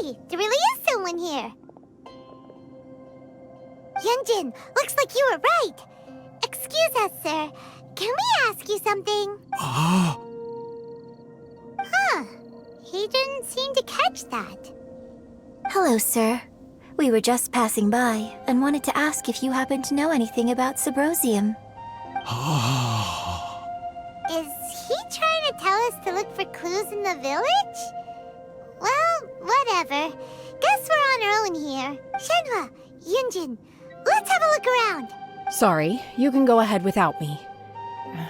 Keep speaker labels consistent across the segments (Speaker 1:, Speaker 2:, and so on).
Speaker 1: Hey, there really is someone here. Yunjin, looks like you were right. Excuse us, sir. Can we ask you something? Huh. He didn't seem to catch that.
Speaker 2: Hello, sir. We were just passing by and wanted to ask if you happen to know anything about Subrosium.
Speaker 1: Is he trying to tell us to look for clues in the village? Well, whatever. Guess we're on our own here. Shenhua, Yunjin, let's have a look around.
Speaker 3: Sorry, you can go ahead without me.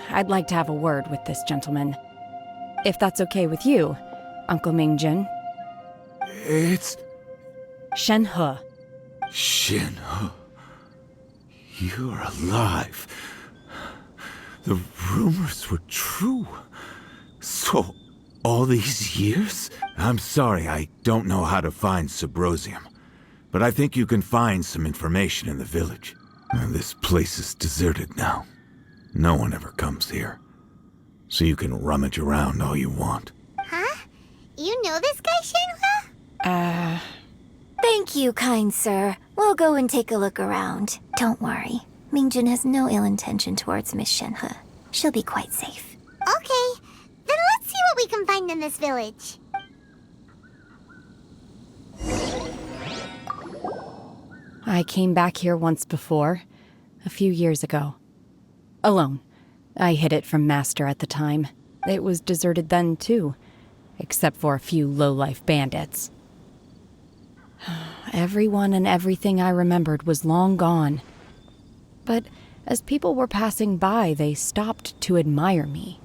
Speaker 3: I'd like to have a word with this gentleman. If that's okay with you, Uncle Mingjin.
Speaker 4: It's
Speaker 3: Shenhe.
Speaker 4: Shenhe. You're alive. The rumors were true. So, all these years? I'm sorry, I don't know how to find Subrosium. But I think you can find some information in the village. And this place is deserted now. No one ever comes here. So you can rummage around all you want.
Speaker 1: Huh? You know this guy, Shenhua?
Speaker 2: Thank you, kind sir. We'll go and take a look around. Don't worry. Mingjin has no ill intention towards Miss Shenhe. She'll be quite safe.
Speaker 1: Okay, then let's see what we can find in this village.
Speaker 3: I came back here once before, a few years ago. Alone. I hid it from Master at the time. It was deserted then, too, except for a few low-life bandits. Everyone and everything I remembered was long gone. But as people were passing by, they stopped to admire me.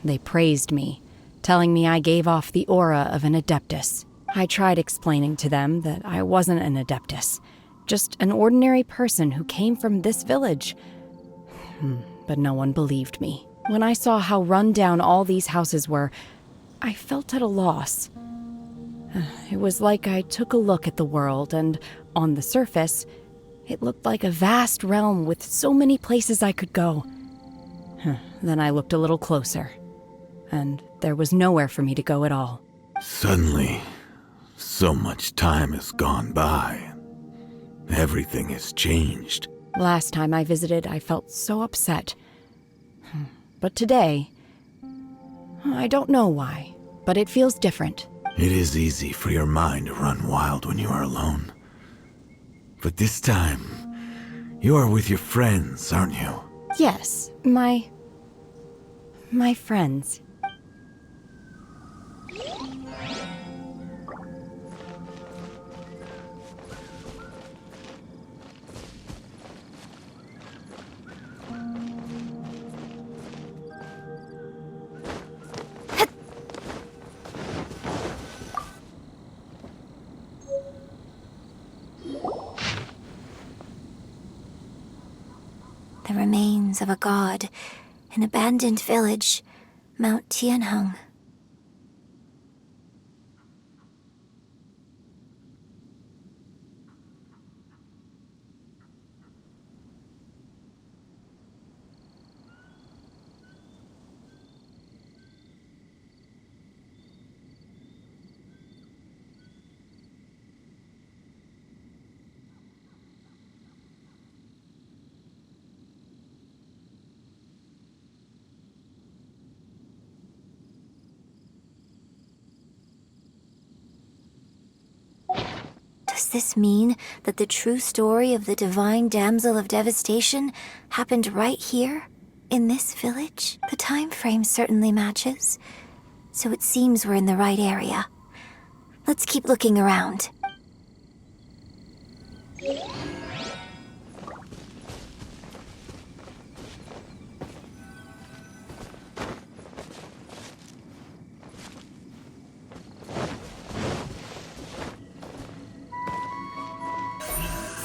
Speaker 3: They praised me, telling me I gave off the aura of an Adeptus. I tried explaining to them that I wasn't an Adeptus, just an ordinary person who came from this village. But no one believed me. When I saw how run down all these houses were, I felt at a loss. It was like I took a look at the world, and on the surface, it looked like a vast realm with so many places I could go. Then I looked a little closer, and there was nowhere for me to go at all.
Speaker 4: Suddenly, so much time has gone by. Everything has changed.
Speaker 3: Last time I visited, I felt so upset. But today, I don't know why, but it feels different.
Speaker 4: It is easy for your mind to run wild when you are alone. But this time, you are with your friends, aren't you?
Speaker 3: Yes, my friends.
Speaker 2: The remains of a god, an abandoned village, Mount Tianheng. Does this mean that the true story of the Divine Damsel of Devastation happened right here, in this village? The time frame certainly matches, so it seems we're in the right area. Let's keep looking around.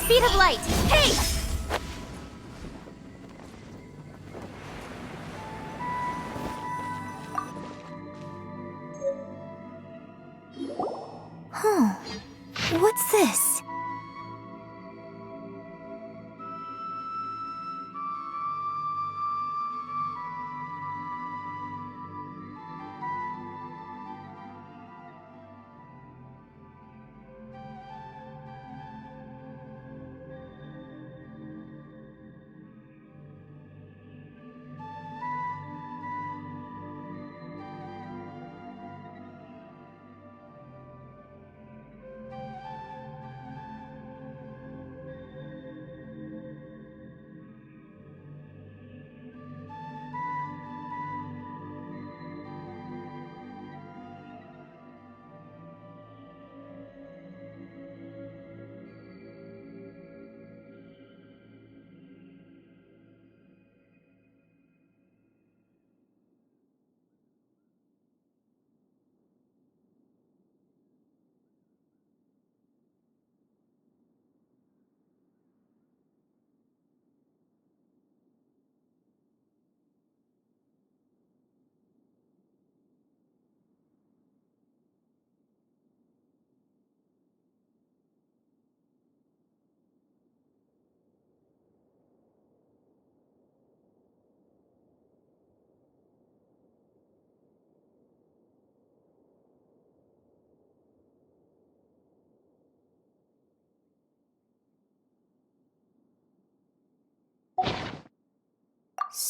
Speaker 1: Speed of light! Hey!
Speaker 2: Huh. What's this?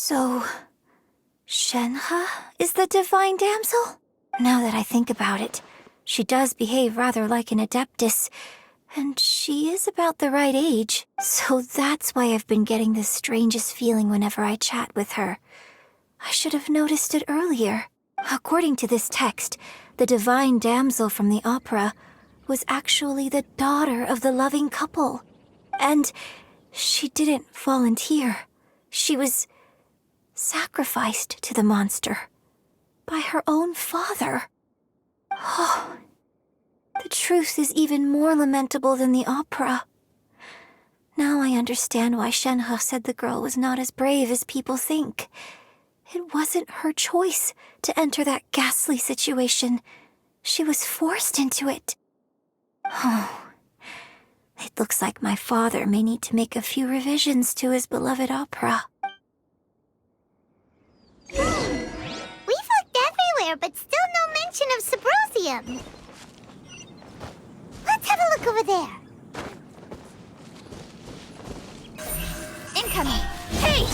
Speaker 2: So, Shenhe is the divine damsel? Now that I think about it, she does behave rather like an Adeptus, and she is about the right age. So that's why I've been getting the strangest feeling whenever I chat with her. I should have noticed it earlier. According to this text, the divine damsel from the opera was actually the daughter of the loving couple. And she didn't volunteer. She was sacrificed to the monster by her own father. Oh, the truth is even more lamentable than the opera. Now I understand why Shenhe said the girl was not as brave as people think. It wasn't her choice to enter that ghastly situation. She was forced into it. Oh, it looks like my father may need to make a few revisions to his beloved opera.
Speaker 1: We've looked everywhere, but still no mention of Subrosium. Let's have a look over there. Incoming. Hey!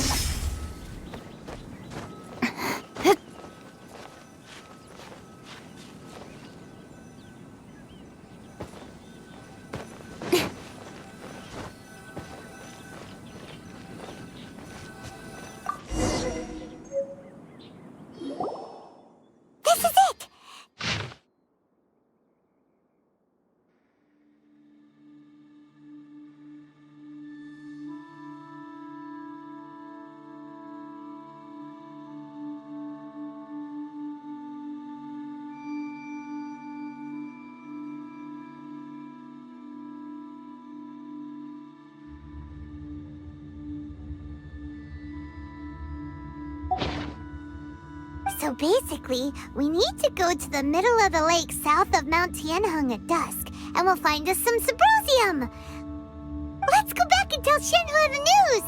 Speaker 1: This is it! So basically, we need to go to the middle of the lake south of Mount Tianheng at dusk, and we'll find us some Subrosium! Let's go back and tell Shenhe the news!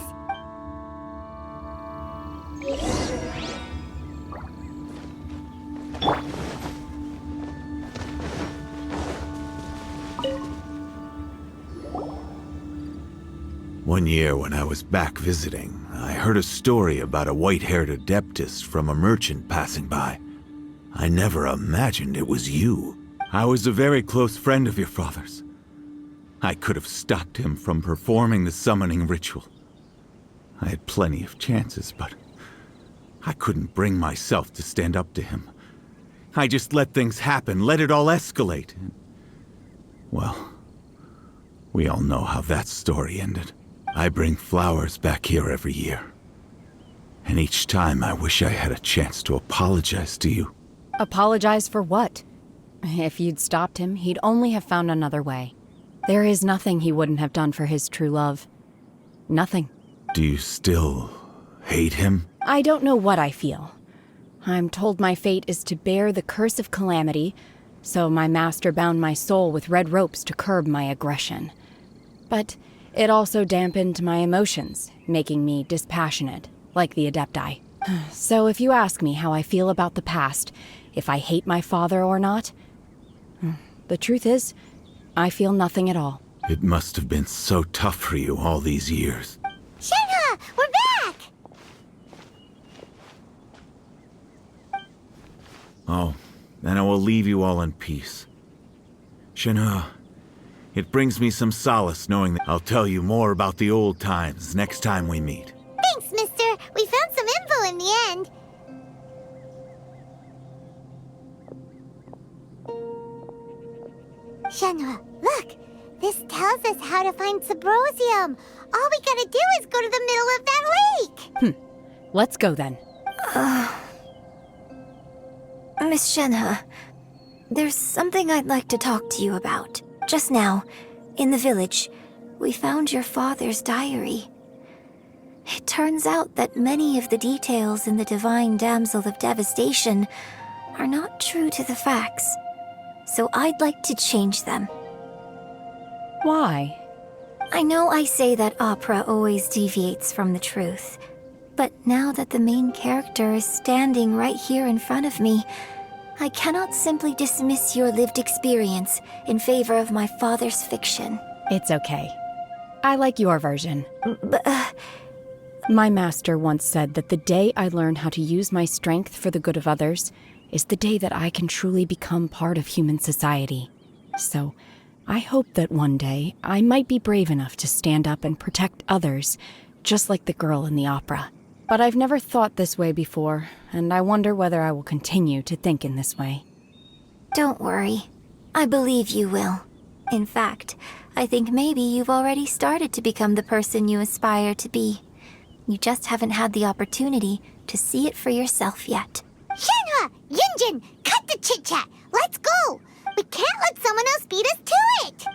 Speaker 4: One year when I was back visiting, I heard a story about a white-haired Adeptus from a merchant passing by. I never imagined it was you. I was a very close friend of your father's. I could have stopped him from performing the summoning ritual. I had plenty of chances, but I couldn't bring myself to stand up to him. I just let things happen, let it all escalate. Well, we all know how that story ended. I bring flowers back here every year. And each time I wish I had a chance to apologize to you.
Speaker 3: Apologize for what? If you'd stopped him, he'd only have found another way. There is nothing he wouldn't have done for his true love. Nothing.
Speaker 4: Do you still hate him?
Speaker 3: I don't know what I feel. I'm told my fate is to bear the curse of calamity, so my master bound my soul with red ropes to curb my aggression. But it also dampened my emotions, making me dispassionate, like the Adepti. So if you ask me how I feel about the past, if I hate my father or not, the truth is, I feel nothing at all.
Speaker 4: It must have been so tough for you all these years.
Speaker 1: Shenhe, we're back!
Speaker 4: Oh, then I will leave you all in peace. Shenhe, it brings me some solace knowing that I'll tell you more about the old times next time we meet.
Speaker 1: Thanks, mister. We found some info in the end. Shenhe, look! This tells us how to find Subrosium. All we gotta do is go to the middle of that lake.
Speaker 3: Let's go then.
Speaker 2: Miss Shenhe, there's something I'd like to talk to you about. Just now, in the village, we found your father's diary. It turns out that many of the details in the Divine Damsel of Devastation are not true to the facts, so I'd like to change them.
Speaker 3: Why?
Speaker 2: I know I say that opera always deviates from the truth, but now that the main character is standing right here in front of me, I cannot simply dismiss your lived experience in favor of my father's fiction.
Speaker 3: It's okay. I like your version. My master once said that the day I learn how to use my strength for the good of others is the day that I can truly become part of human society. So, I hope that one day I might be brave enough to stand up and protect others, just like the girl in the opera. But I've never thought this way before, and I wonder whether I will continue to think in this way.
Speaker 2: Don't worry. I believe you will. In fact, I think maybe you've already started to become the person you aspire to be. You just haven't had the opportunity to see it for yourself yet.
Speaker 1: Shenhua! Yunjin! Cut the chit-chat! Let's go! We can't let someone else beat us to it!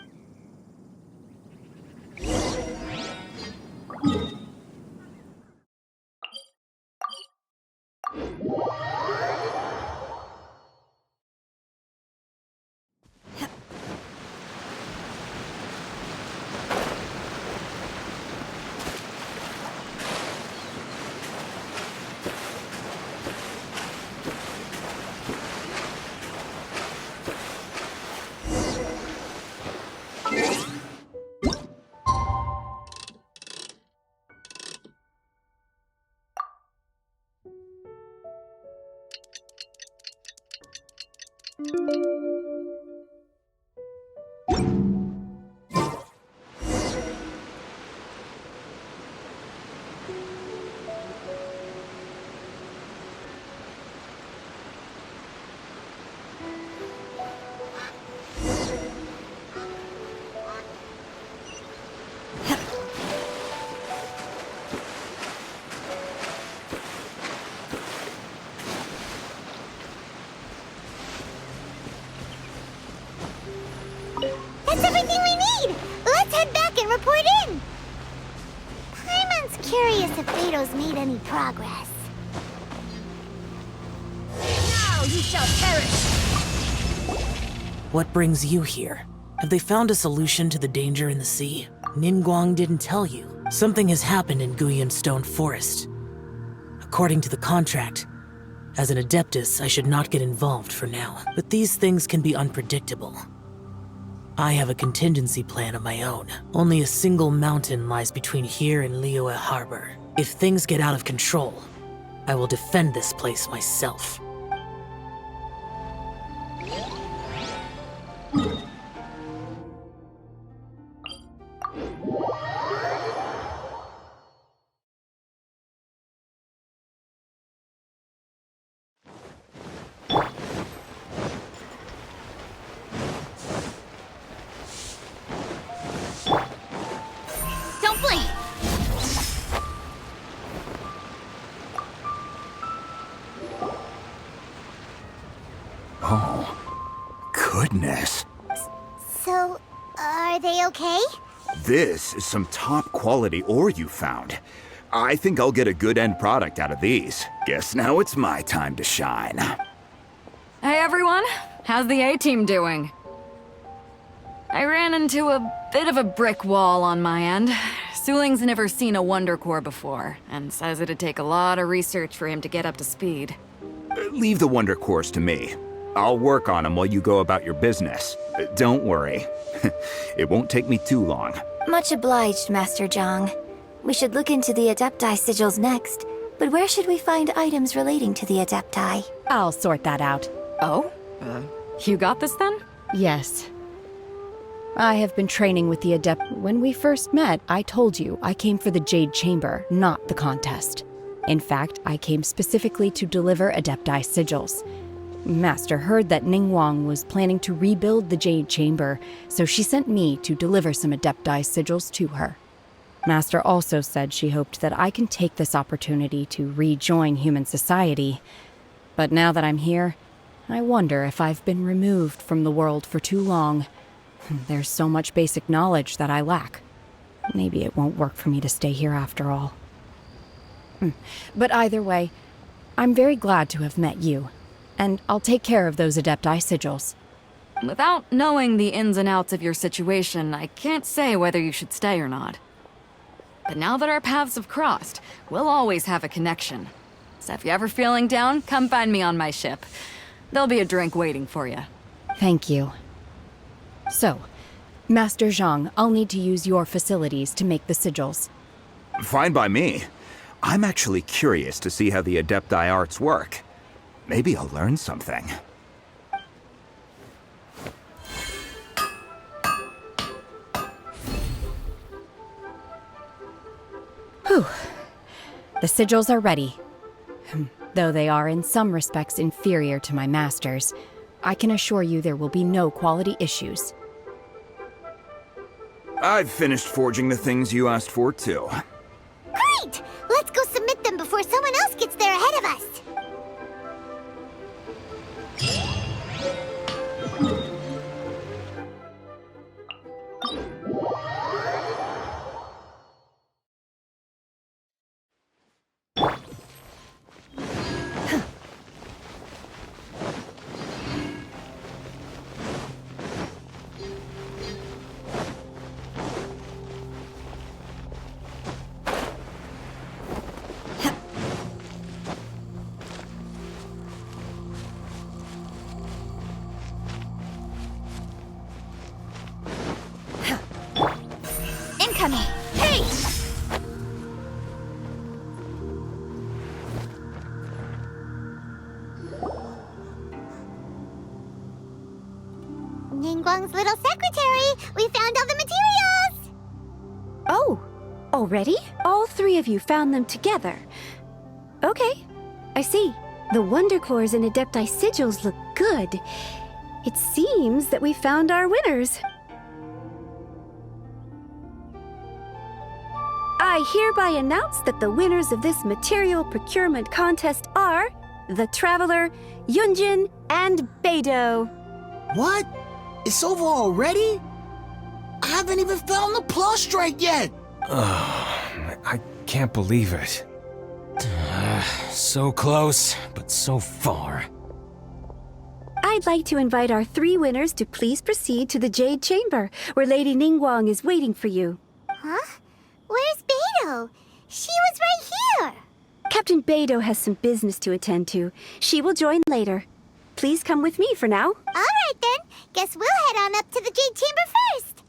Speaker 1: That's everything we need! Let's head back and report in! Paimon's curious if Beto's made any progress.
Speaker 5: Now you shall perish! What brings you here? Have they found a solution to the danger in the sea? Ningguang didn't tell you. Something has happened in Guyan Stone Forest. According to the contract, as an Adeptus, I should not get involved for now. But these things can be unpredictable. I have a contingency plan of my own. Only a single mountain lies between here and Liyue Harbor. If things get out of control, I will defend this place myself.
Speaker 1: Don't blink!
Speaker 4: Oh, goodness.
Speaker 1: So, are they okay?
Speaker 6: This is some top quality ore you found. I think I'll get a good end product out of these. Guess now it's my time to shine.
Speaker 7: Hey everyone, how's the A-team doing? I ran into a bit of a brick wall on my end. Suling's never seen a Wonder Core before, and says it'd take a lot of research for him to get up to speed.
Speaker 6: Leave the Wonder Cores to me. I'll work on them while you go about your business. Don't worry. It won't take me too long.
Speaker 2: Much obliged, Master Zhang. We should look into the Adepti sigils next, but where should we find items relating to the Adepti?
Speaker 3: I'll sort that out.
Speaker 7: Oh? You got this then?
Speaker 3: Yes. I have been training with the Adept. When we first met, I told you I came for the Jade Chamber, not the contest. In fact, I came specifically to deliver Adepti sigils. Master heard that Ningguang was planning to rebuild the Jade Chamber, so she sent me to deliver some Adepti sigils to her. Master also said she hoped that I can take this opportunity to rejoin human society. But now that I'm here, I wonder if I've been removed from the world for too long. There's so much basic knowledge that I lack. Maybe it won't work for me to stay here after all. But either way, I'm very glad to have met you. And I'll take care of those Adepti sigils.
Speaker 7: Without knowing the ins and outs of your situation, I can't say whether you should stay or not. But now that our paths have crossed, we'll always have a connection. So if you're ever feeling down, come find me on my ship. There'll be a drink waiting for you.
Speaker 3: Thank you. So, Master Zhang, I'll need to use your facilities to make the sigils.
Speaker 6: Fine by me. I'm actually curious to see how the Adepti arts work. Maybe I'll learn something.
Speaker 3: Whew. The sigils are ready. Though they are in some respects inferior to my master's, I can assure you there will be no quality issues.
Speaker 6: I've finished forging the things you asked for, too.
Speaker 1: Great! Let's go submit them before someone else gets there ahead of us. Incoming! Hey! Ningguang's little secretary! We found all the materials!
Speaker 8: Oh, already? All three of you found them together. Okay, I see. The Wonder Cores and Adepti sigils look good. It seems that we found our winners. I hereby announce that the winners of this material procurement contest are the Traveler, Yunjin, and Beidou.
Speaker 9: What? It's over already? I haven't even found the plus strike yet!
Speaker 10: I can't believe it. So close, but so far.
Speaker 8: I'd like to invite our three winners to please proceed to the Jade Chamber, where Lady Ningguang is waiting for you.
Speaker 1: Huh? Where's Beidou? She was right here!
Speaker 8: Captain Beidou has some business to attend to. She will join later. Please come with me for now.
Speaker 1: Alright then, guess we'll head on up to the Jade Chamber first.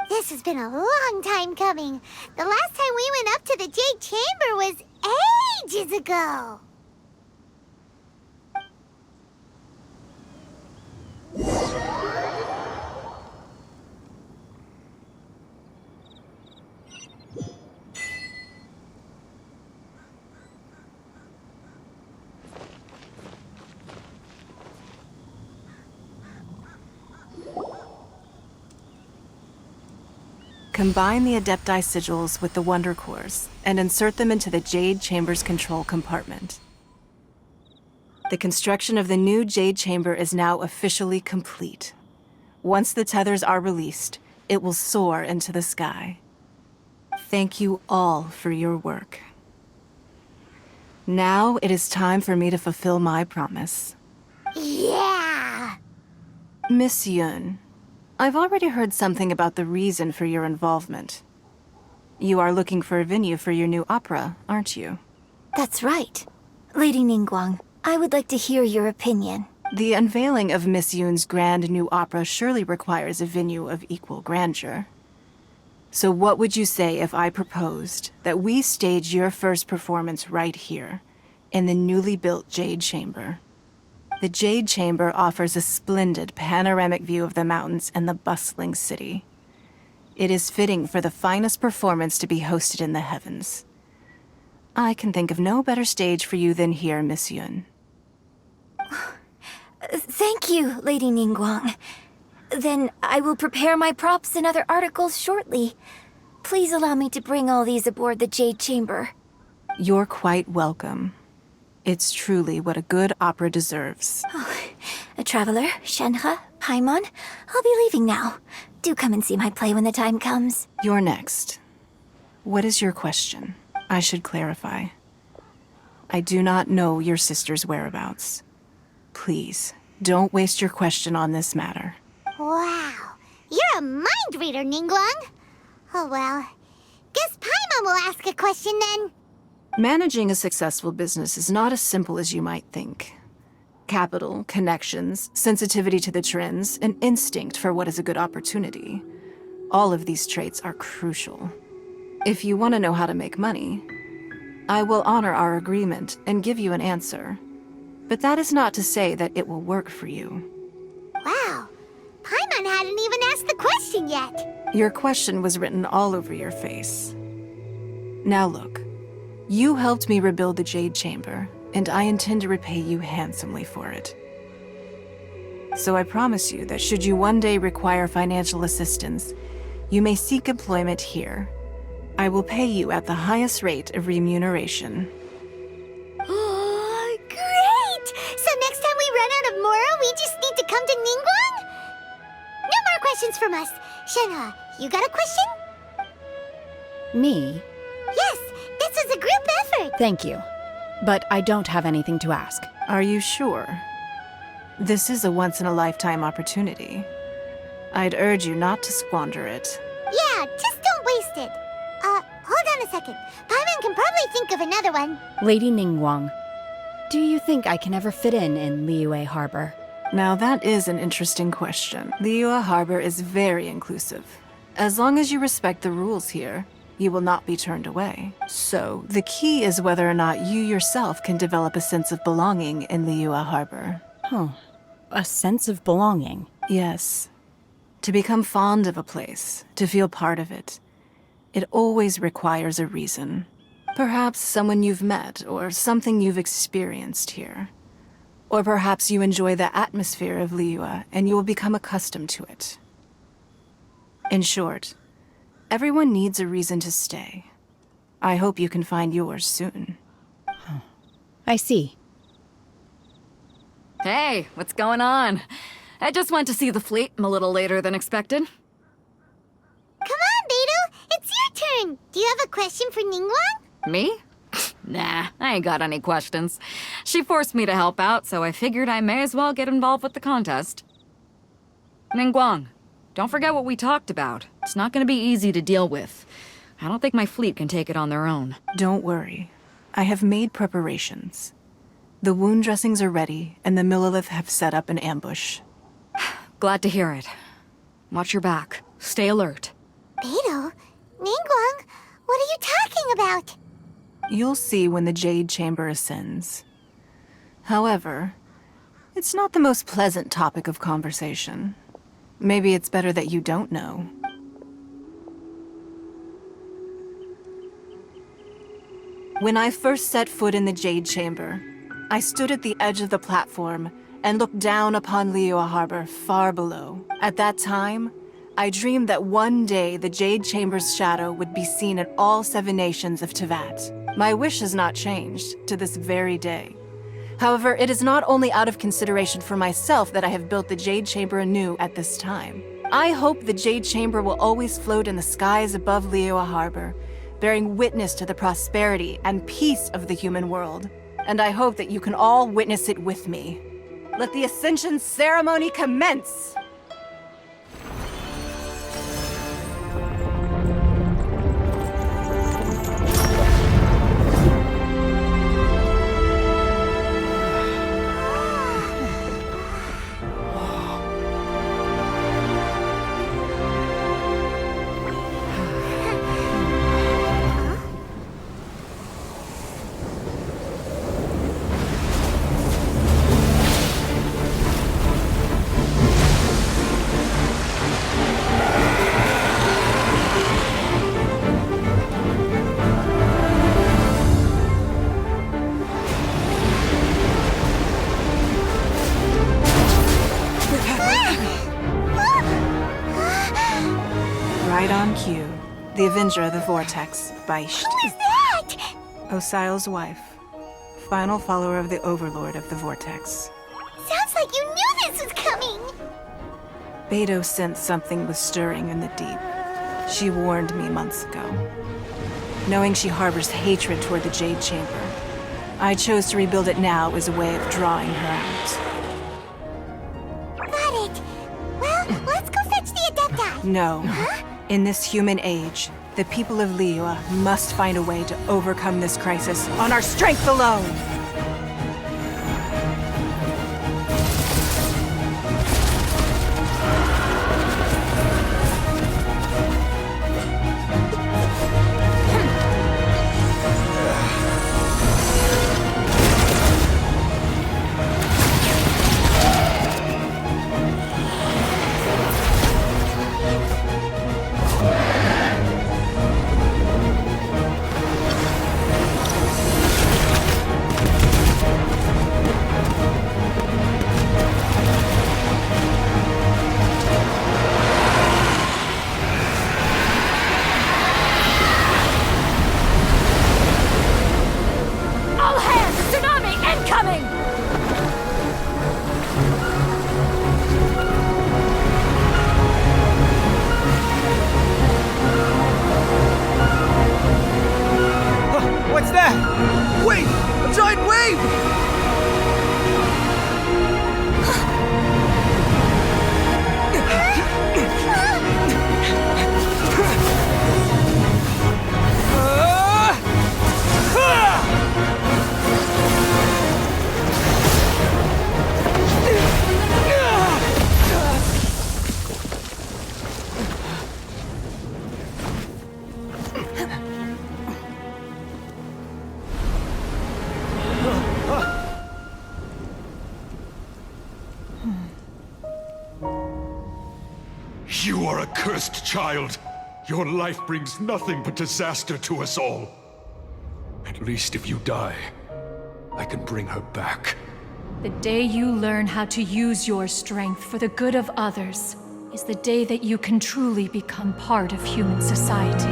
Speaker 1: This has been a long time coming. The last time we went up to the Jade Chamber was ages ago.
Speaker 11: Combine the Adepti sigils with the Wonder Cores and insert them into the Jade Chamber's control compartment. The construction of the new Jade Chamber is now officially complete. Once the tethers are released, it will soar into the sky. Thank you all for your work. Now it is time for me to fulfill my promise.
Speaker 1: Yeah!
Speaker 11: Miss Yun, I've already heard something about the reason for your involvement. You are looking for a venue for your new opera, aren't you?
Speaker 2: That's right. Lady Ningguang, I would like to hear your opinion.
Speaker 11: The unveiling of Miss Yun's grand new opera surely requires a venue of equal grandeur. So what would you say if I proposed that we stage your first performance right here, in the newly built Jade Chamber? The Jade Chamber offers a splendid panoramic view of the mountains and the bustling city. It is fitting for the finest performance to be hosted in the heavens. I can think of no better stage for you than here, Miss Yun.
Speaker 2: Thank you, Lady Ningguang. Then I will prepare my props and other articles shortly. Please allow me to bring all these aboard the Jade Chamber.
Speaker 11: You're quite welcome. It's truly what a good opera deserves.
Speaker 2: A traveler, Shenhe, Paimon, I'll be leaving now. Do come and see my play when the time comes.
Speaker 11: You're next. What is your question? I should clarify. I do not know your sister's whereabouts. Please, don't waste your question on this matter.
Speaker 1: Wow, you're a mind reader, Ningguang. Oh well, guess Paimon will ask a question then.
Speaker 11: Managing a successful business is not as simple as you might think. Capital, connections, sensitivity to the trends, and instinct for what is a good opportunity. All of these traits are crucial. If you want to know how to make money, I will honor our agreement and give you an answer. But that is not to say that it will work for you.
Speaker 1: Wow. Paimon hadn't even asked the question yet.
Speaker 11: Your question was written all over your face. Now look, you helped me rebuild the Jade Chamber, and I intend to repay you handsomely for it. So I promise you that should you one day require financial assistance, you may seek employment here. I will pay you at the highest rate of remuneration.
Speaker 1: Oh, great! So next time we run out of Mora, we just need to come to Ningguang? No more questions from us. Shenhe, you got a question?
Speaker 3: Me?
Speaker 1: Yes, this is a group effort.
Speaker 3: Thank you. But I don't have anything to ask.
Speaker 11: Are you sure? This is a once-in-a-lifetime opportunity. I'd urge you not to squander it.
Speaker 1: Yeah, just don't waste it. Hold on a second. Paimon can probably think of another one.
Speaker 3: Lady Ningguang, do you think I can ever fit in Liyue Harbor?
Speaker 11: Now that is an interesting question. Liyue Harbor is very inclusive. As long as you respect the rules here, you will not be turned away. So, the key is whether or not you yourself can develop a sense of belonging in Liyue Harbor.
Speaker 3: Huh. A sense of belonging.
Speaker 11: Yes. To become fond of a place, to feel part of it, it always requires a reason. Perhaps someone you've met, or something you've experienced here. Or perhaps you enjoy the atmosphere of Liyue and you will become accustomed to it. In short, everyone needs a reason to stay. I hope you can find yours soon.
Speaker 3: I see.
Speaker 7: Hey, what's going on? I just went to see the fleet a little later than expected.
Speaker 1: Come on, Beidou. It's your turn. Do you have a question for Ningguang?
Speaker 7: Me? Nah, I ain't got any questions. She forced me to help out, so I figured I may as well get involved with the contest. Ningguang, don't forget what we talked about. It's not gonna be easy to deal with. I don't think my fleet can take it on their own.
Speaker 11: Don't worry. I have made preparations. The wound dressings are ready, and the Millelith have set up an ambush.
Speaker 7: Glad to hear it. Watch your back. Stay alert.
Speaker 1: Beidou? Ningguang? What are you talking about?
Speaker 11: You'll see when the Jade Chamber ascends. However, it's not the most pleasant topic of conversation. Maybe it's better that you don't know. When I first set foot in the Jade Chamber, I stood at the edge of the platform and looked down upon Liyue Harbor far below. At that time, I dreamed that one day the Jade Chamber's shadow would be seen in all 7 nations of Teyvat. My wish has not changed to this very day. However, it is not only out of consideration for myself that I have built the Jade Chamber anew at this time. I hope the Jade Chamber will always float in the skies above Liyue Harbor, bearing witness to the prosperity and peace of the human world. And I hope that you can all witness it with me. Let the Ascension ceremony commence! Right on cue. The Avenger of the Vortex, Beisht.
Speaker 1: Who is that?
Speaker 11: Osial's wife. Final follower of the Overlord of the Vortex.
Speaker 1: Sounds like you knew this was coming.
Speaker 11: Beidou sensed something was stirring in the deep. She warned me months ago. Knowing she harbors hatred toward the Jade Chamber, I chose to rebuild it now as a way of drawing her out.
Speaker 1: Got it. Well, let's go fetch the Adepti.
Speaker 11: No. In this human age, the people of Liyue must find a way to overcome this crisis on our strength alone!
Speaker 12: You are a cursed child. Your life brings nothing but disaster to us all. At least if you die, I can bring her back.
Speaker 13: The day you learn how to use your strength for the good of others is the day that you can truly become part of human society.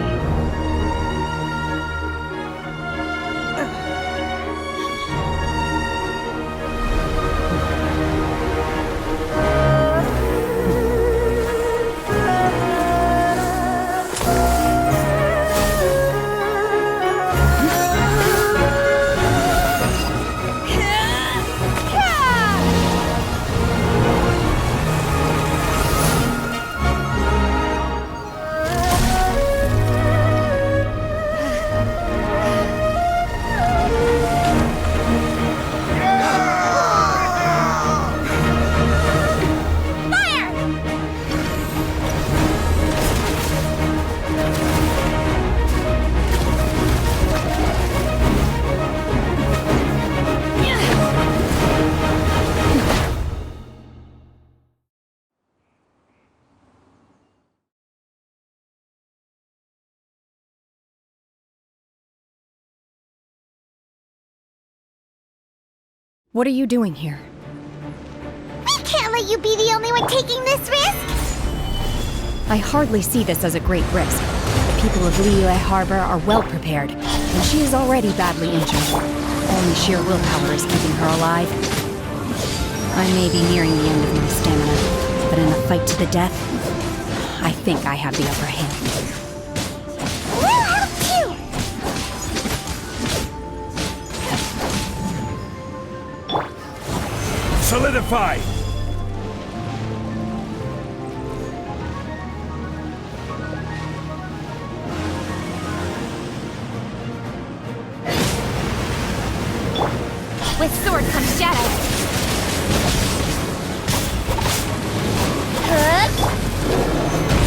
Speaker 3: What are you doing here?
Speaker 1: We can't let you be the only one taking this risk!
Speaker 3: I hardly see this as a great risk. The people of Liyue Harbor are well prepared, and she is already badly injured. Only sheer willpower is keeping her alive. I may be nearing the end of my stamina, but in a fight to the death, I think I have the upper hand.
Speaker 1: We'll help too!
Speaker 12: Solidify!
Speaker 1: With sword comes shadow.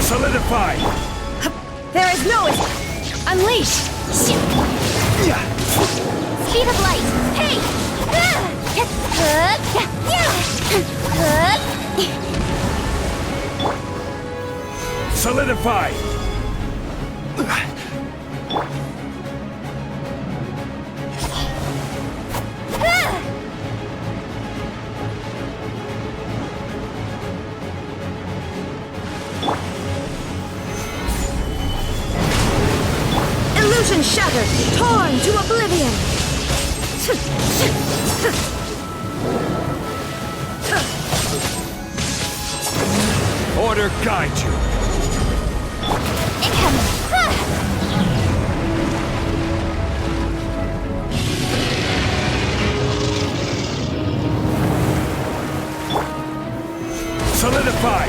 Speaker 12: Solidify!
Speaker 1: There is no unleash! Speed of light! Hey!
Speaker 12: Solidify!
Speaker 1: Illusion shattered! Torn to oblivion!
Speaker 12: Order guide you! Solidify!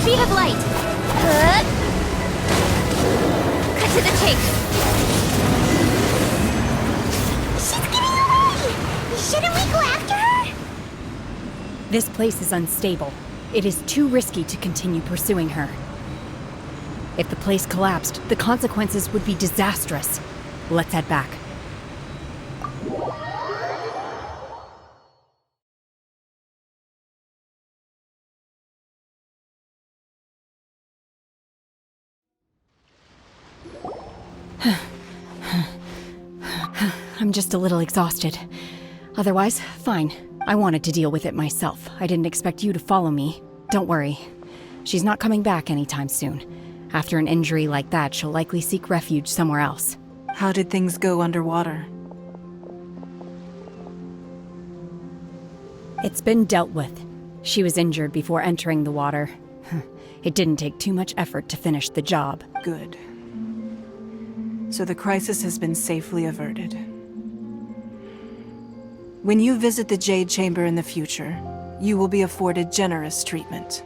Speaker 1: Speed of light! Cut to the chase! She's getting away! Shouldn't we go after her?
Speaker 3: This place is unstable. It is too risky to continue pursuing her. If the place collapsed, the consequences would be disastrous. Let's head back. I'm just a little exhausted. Otherwise, fine. I wanted to deal with it myself. I didn't expect you to follow me. Don't worry. She's not coming back anytime soon. After an injury like that, she'll likely seek refuge somewhere else.
Speaker 11: How did things go underwater?
Speaker 3: It's been dealt with. She was injured before entering the water. It didn't take too much effort to finish the job.
Speaker 11: Good. So the crisis has been safely averted. When you visit the Jade Chamber in the future, you will be afforded generous treatment.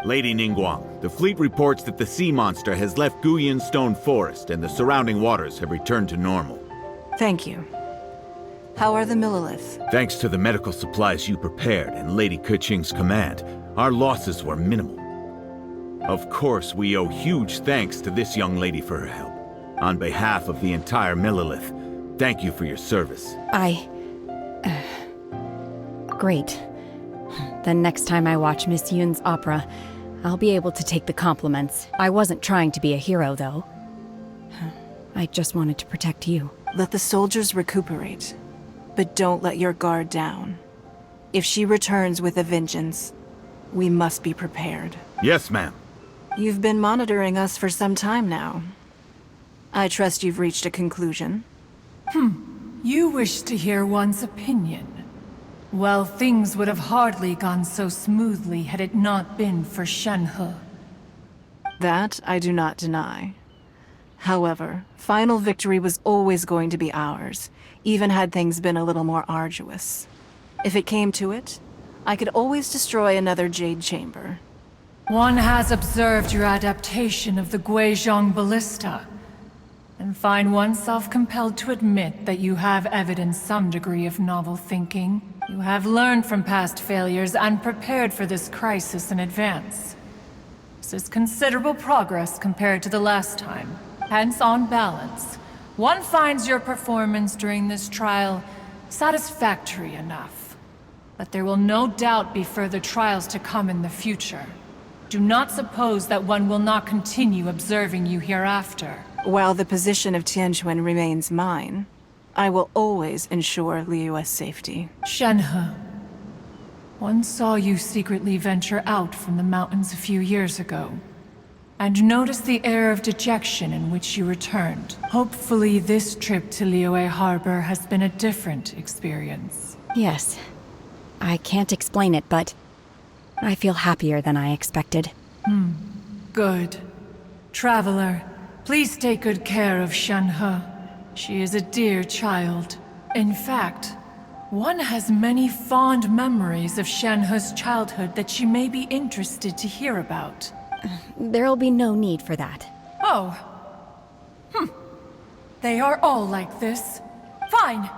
Speaker 4: Lady Ningguang, the fleet reports that the sea monster has left Guyan Stone Forest and the surrounding waters have returned to normal.
Speaker 11: Thank you. How are the Millelith?
Speaker 4: Thanks to the medical supplies you prepared and Lady Keqing's command, our losses were minimal. Of course, we owe huge thanks to this young lady for her help. On behalf of the entire Millelith, thank you for your service.
Speaker 3: Great. Then next time I watch Miss Yoon's opera, I'll be able to take the compliments. I wasn't trying to be a hero, though. I just wanted to protect you.
Speaker 11: Let the soldiers recuperate, but don't let your guard down. If she returns with a vengeance, we must be prepared.
Speaker 4: Yes, ma'am.
Speaker 11: You've been monitoring us for some time now. I trust you've reached a conclusion.
Speaker 13: You wish to hear one's opinion. Well, things would have hardly gone so smoothly had it not been for Shenhe.
Speaker 11: That I do not deny. However, final victory was always going to be ours, even had things been a little more arduous. If it came to it, I could always destroy another Jade Chamber.
Speaker 13: One has observed your adaptation of the Guizhong Ballista, and find oneself compelled to admit that you have evidenced some degree of novel thinking. You have learned from past failures and prepared for this crisis in advance. This is considerable progress compared to the last time. Hence, on balance, one finds your performance during this trial satisfactory enough. But there will no doubt be further trials to come in the future. Do not suppose that one will not continue observing you hereafter.
Speaker 11: While the position of Tianquan remains mine, I will always ensure Liyue's safety.
Speaker 13: Shenhe, one saw you secretly venture out from the mountains a few years ago, and noticed the air of dejection in which you returned. Hopefully this trip to Liyue Harbor has been a different experience.
Speaker 3: Yes. I can't explain it, but I feel happier than I expected.
Speaker 13: Good. Traveler, please take good care of Shenhe. She is a dear child. In fact, one has many fond memories of Shenhe's childhood that she may be interested to hear about.
Speaker 3: There'll be no need for that.
Speaker 13: Oh. They are all like this. Fine.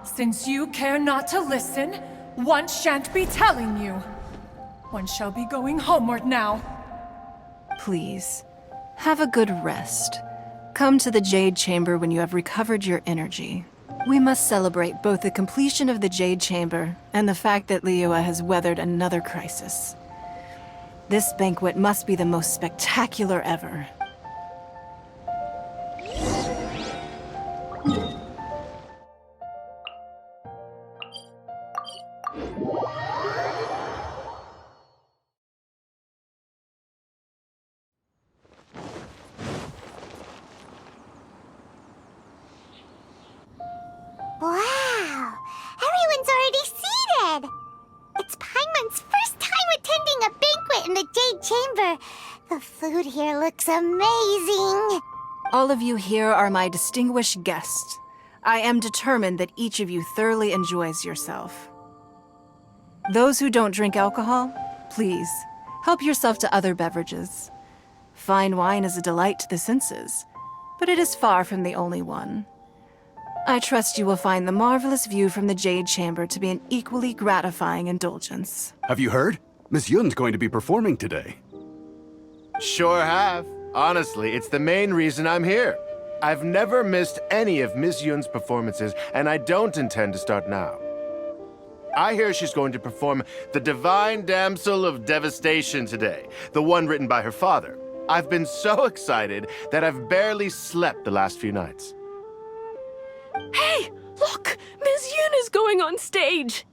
Speaker 13: Since you care not to listen, one shan't be telling you. One shall be going homeward now.
Speaker 11: Please, have a good rest. Come to the Jade Chamber when you have recovered your energy. We must celebrate both the completion of the Jade Chamber and the fact that Liyue has weathered another crisis. This banquet must be the most spectacular ever.
Speaker 1: Wow! Everyone's already seated! It's Paimon's first time attending a banquet in the Jade Chamber. The food here looks amazing.
Speaker 11: All of you here are my distinguished guests. I am determined that each of you thoroughly enjoys yourself. Those who don't drink alcohol, please, help yourself to other beverages. Fine wine is a delight to the senses, but it is far from the only one. I trust you will find the marvelous view from the Jade Chamber to be an equally gratifying indulgence.
Speaker 14: Have you heard? Miss Yun's going to be performing today.
Speaker 15: Sure have. Honestly, it's the main reason I'm here. I've never missed any of Miss Yun's performances, and I don't intend to start now. I hear she's going to perform The Divine Damsel of Devastation today, the one written by her father. I've been so excited that I've barely slept the last few nights.
Speaker 16: Hey, look! Miss Yun is going on stage!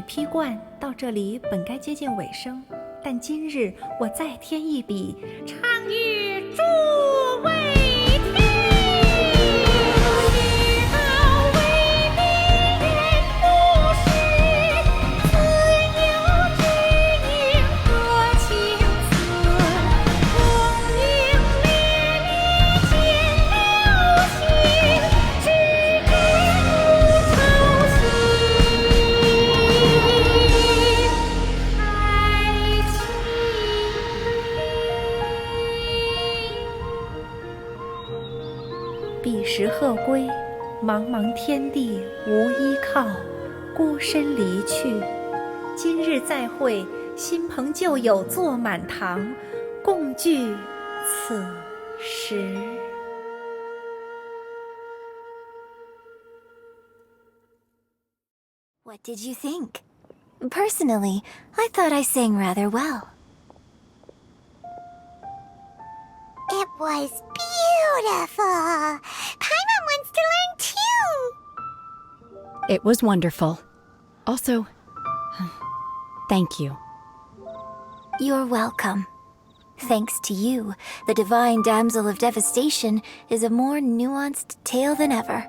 Speaker 17: 批贯，到这里本该接近尾声，但今日我再添一笔，倡议诸位听，知道为民人不是，自有知应何情思，功名烈烈见了心，只知不愁心。彼时鹤归，茫茫天地无依靠，孤身离去。今日再会，新朋旧友坐满堂，共聚此时。
Speaker 2: What did you think? Personally, I thought I sang rather well.
Speaker 1: It was beautiful. Paimon wants to learn too.
Speaker 3: It was wonderful. Also, thank you.
Speaker 2: You're welcome. Thanks to you, the Divine Damsel of Devastation is a more nuanced tale than ever.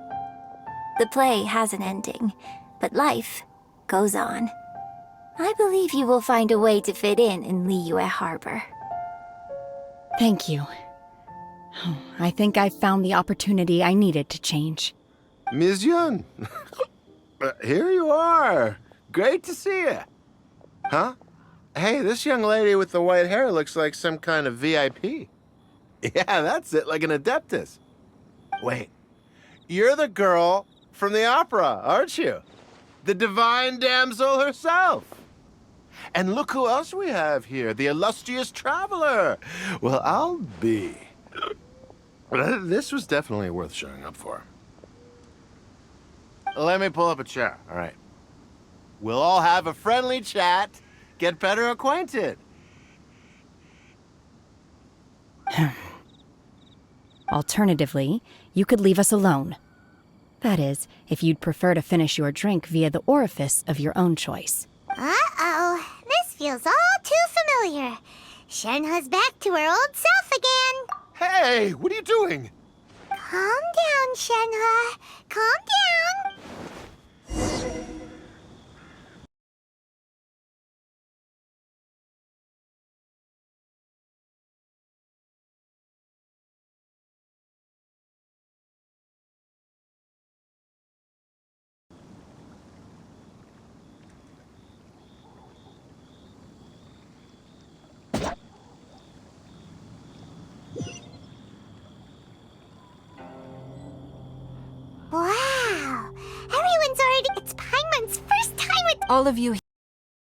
Speaker 2: The play has an ending, but life goes on. I believe you will find a way to fit in Liyue Harbor.
Speaker 3: Thank you. I think I found the opportunity I needed to change.
Speaker 15: Ms. Yun! Here you are! Great to see you! Huh? Hey, this young lady with the white hair looks like some kind of VIP. Yeah, that's it, like an Adeptus. Wait, you're the girl from the opera, aren't you? The Divine Damsel herself! And look who else we have here, the illustrious traveler! Well, I'll be... This was definitely worth showing up for. Let me pull up a chair, all right? We'll all have a friendly chat, get better acquainted.
Speaker 3: Alternatively, you could leave us alone. That is, if you'd prefer to finish your drink via the orifice of your own choice.
Speaker 1: Uh-oh. This feels all too familiar. Shenhe's back to her old self again.
Speaker 15: Hey, what are you doing?
Speaker 1: Calm down, Shenhe. Calm down. Wow. Everyone's already... It's Paimon's first time with...
Speaker 7: All of you